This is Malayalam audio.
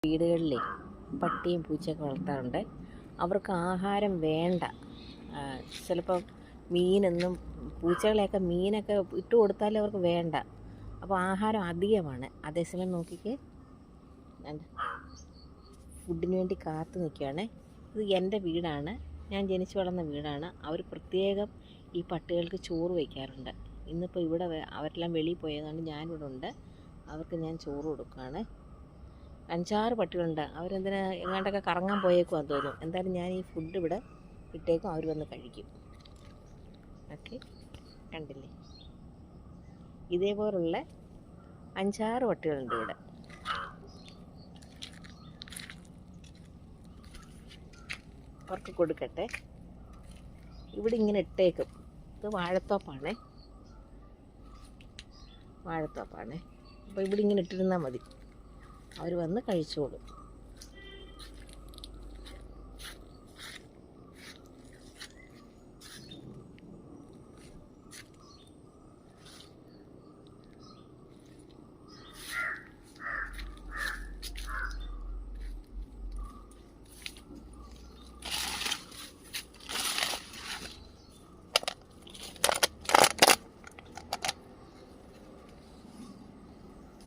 വീടുകളിലെ പട്ടിയും പൂച്ചയൊക്കെ വളർത്താറുണ്ട്. അവർക്ക് ആഹാരം വേണ്ട. ചിലപ്പോൾ മീനൊന്നും പൂച്ചകളെയൊക്കെ മീനൊക്കെ ഇട്ട് കൊടുത്താലും അവർക്ക് വേണ്ട. അപ്പോൾ ആഹാരം അധികമാണ്. അതേസമയം നോക്കിക്കേ, ഫുഡിന് വേണ്ടി കാത്തു നിൽക്കുകയാണ്. ഇത് എൻ്റെ വീടാണ്, ഞാൻ ജനിച്ചു വളർന്ന വീടാണ്. അവർ പ്രത്യേകം ഈ പട്ടികൾക്ക് ചോറ് വയ്ക്കാറുണ്ട്. ഇന്നിപ്പോൾ ഇവിടെ അവരെല്ലാം വെളിയിൽ പോയതുകൊണ്ട് ഞാനിവിടെ ഉണ്ട്. അവർക്ക് ഞാൻ ചോറ് കൊടുക്കുകയാണ്. 5-6 പട്ടികളുണ്ട്. അവരെന്തിനാ എങ്ങാണ്ടൊക്കെ കറങ്ങാൻ പോയേക്കുവാന്ന് തോന്നും. എന്തായാലും ഞാൻ ഈ ഫുഡ് ഇവിടെ ഇട്ടേക്കും, അവർ വന്ന് കഴിക്കും. ഓക്കെ, കണ്ടില്ലേ? ഇതേപോലുള്ള 5-6 പട്ടികളുണ്ട് ഇവിടെ. അവർക്ക് കൊടുക്കട്ടെ. ഇവിടെ ഇങ്ങനെ ഇട്ടേക്കും. ഇത് വാഴത്തോപ്പാണേ, അപ്പോൾ ഇവിടെ ഇങ്ങനെ ഇട്ടിരുന്നാൽ മതി, അവർ വന്ന് കഴിച്ചോളും.